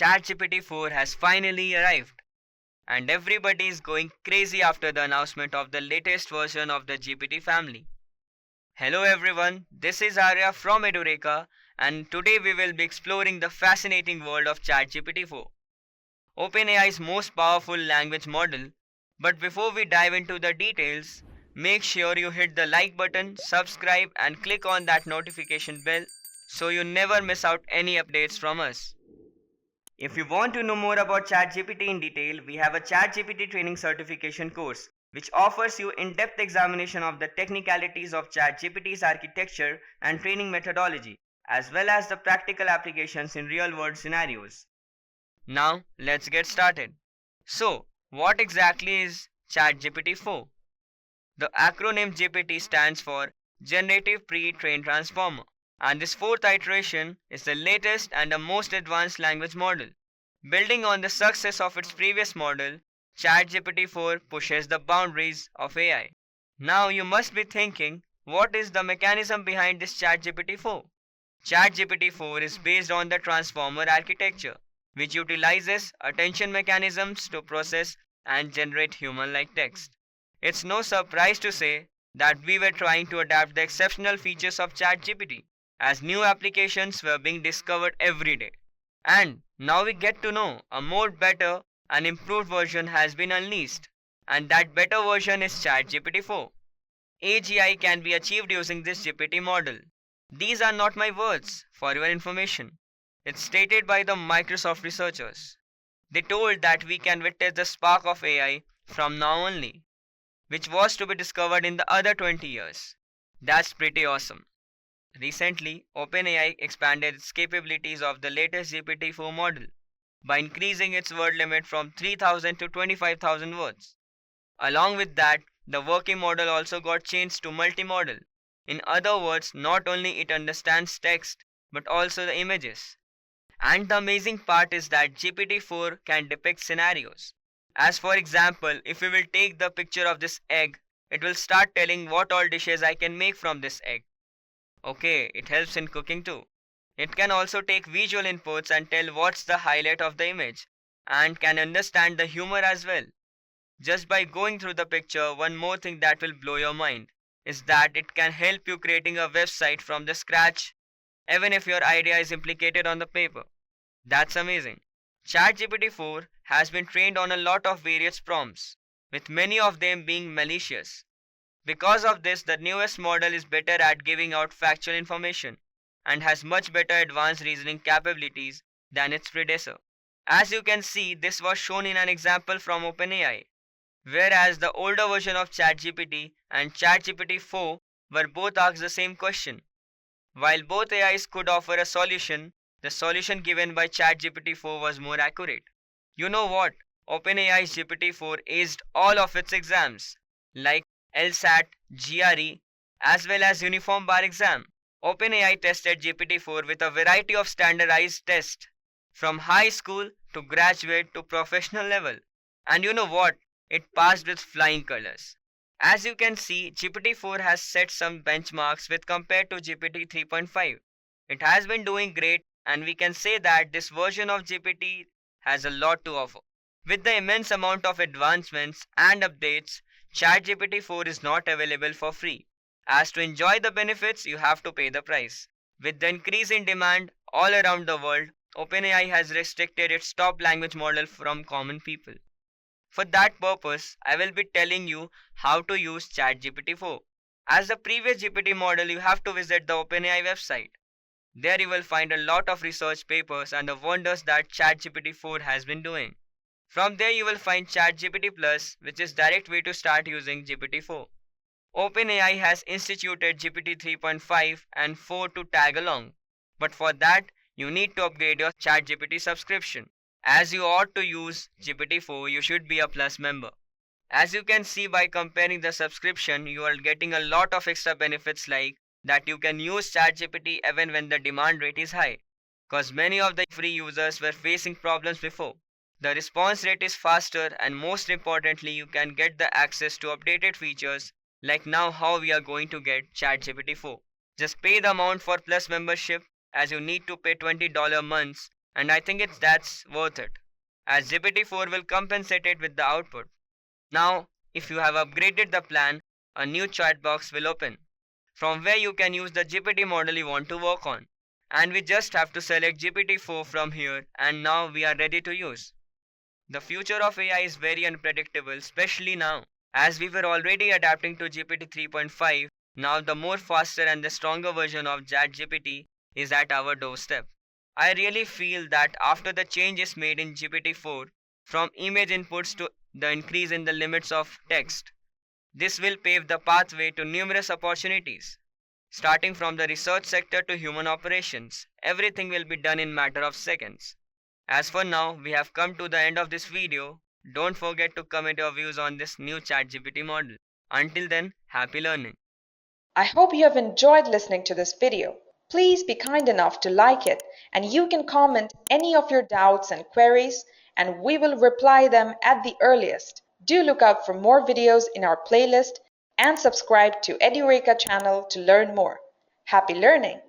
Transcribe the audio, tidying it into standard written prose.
ChatGPT 4 has finally arrived, and everybody is going crazy after the announcement of the latest version of the GPT family. Hello everyone, this is Arya from Edureka, and today we will be exploring the fascinating world of ChatGPT 4, OpenAI's most powerful language model. But before we dive into the details, make sure you hit the like button, subscribe, and click on that notification bell so you never miss out any updates from us. If you want to know more about ChatGPT in detail, we have a ChatGPT training certification course which offers you in-depth examination of the technicalities of ChatGPT's architecture and training methodology, as well as the practical applications in real-world scenarios. Now, let's get started. So, what exactly is ChatGPT 4? The acronym GPT stands for Generative Pre-trained Transformer, and this fourth iteration is the latest and the most advanced language model. Building on the success of its previous model, ChatGPT 4 pushes the boundaries of AI. Now you must be thinking, what is the mechanism behind this ChatGPT 4? ChatGPT 4 is based on the transformer architecture, which utilizes attention mechanisms to process and generate human-like text. It's no surprise to say that we were trying to adapt the exceptional features of ChatGPT, as new applications were being discovered every day. And now we get to know a more better and improved version has been unleashed, and that better version is ChatGPT 4. AGI can be achieved using this GPT model. These are not my words, for your information. It's stated by the Microsoft researchers. They told that we can witness the spark of AI from now only, which was to be discovered in the other 20 years. That's pretty awesome. Recently, OpenAI expanded its capabilities of the latest GPT-4 model by increasing its word limit from 3,000 to 25,000 words. Along with that, the working model also got changed to multimodal. In other words, not only it understands text, but also the images. And the amazing part is that GPT-4 can depict scenarios. As for example, if we will take the picture of this egg, it will start telling what all dishes I can make from this egg. Okay, it helps in cooking too. It can also take visual inputs and tell what's the highlight of the image, and can understand the humor as well. Just by going through the picture, one more thing that will blow your mind is that it can help you creating a website from the scratch, even if your idea is implicated on the paper. That's amazing. ChatGPT 4 has been trained on a lot of various prompts, with many of them being malicious. Because of this, the newest model is better at giving out factual information and has much better advanced reasoning capabilities than its predecessor. As you can see, this was shown in an example from OpenAI, whereas the older version of ChatGPT and ChatGPT 4 were both asked the same question. While both AIs could offer a solution, the solution given by ChatGPT 4 was more accurate. You know what? OpenAI's GPT-4 aced all of its exams, like LSAT, GRE, as well as Uniform Bar Exam. OpenAI tested GPT-4 with a variety of standardized tests, from high school to graduate to professional level. And you know what? It passed with flying colors. As you can see, GPT-4 has set some benchmarks with compared to GPT 3.5. It has been doing great, and we can say that this version of GPT has a lot to offer. With the immense amount of advancements and updates, ChatGPT 4 is not available for free. As to enjoy the benefits, you have to pay the price. With the increase in demand all around the world, OpenAI has restricted its top language model from common people. For that purpose, I will be telling you how to use ChatGPT 4. As the previous GPT model, you have to visit the OpenAI website. There you will find a lot of research papers and the wonders that ChatGPT 4 has been doing. From there you will find ChatGPT Plus, which is direct way to start using GPT-4. OpenAI has instituted GPT 3.5 and 4 to tag along, but for that you need to upgrade your ChatGPT subscription. As you ought to use GPT-4, you should be a Plus member. As you can see by comparing the subscription, you are getting a lot of extra benefits like that you can use ChatGPT even when the demand rate is high, cause many of the free users were facing problems before. The response rate is faster, and most importantly, you can get the access to updated features like now how we are going to get ChatGPT 4. Just pay the amount for Plus membership, as you need to pay $20 months and I think that's worth it, as GPT-4 will compensate it with the output. Now, if you have upgraded the plan, a new chat box will open, from where you can use the GPT model you want to work on. And we just have to select GPT-4 from here, and now we are ready to use. The future of AI is very unpredictable, especially now. As we were already adapting to GPT 3.5, now the more faster and the stronger version of ChatGPT is at our doorstep. I really feel that after the changes made in GPT-4, from image inputs to the increase in the limits of text, this will pave the pathway to numerous opportunities. Starting from the research sector to human operations, everything will be done in matter of seconds. As for now, we have come to the end of this video. Don't forget to comment your views on this new ChatGPT model. Until then, happy learning. I hope you have enjoyed listening to this video. Please be kind enough to like it, and you can comment any of your doubts and queries, and we will reply them at the earliest. Do look out for more videos in our playlist and subscribe to Edureka channel to learn more. Happy learning!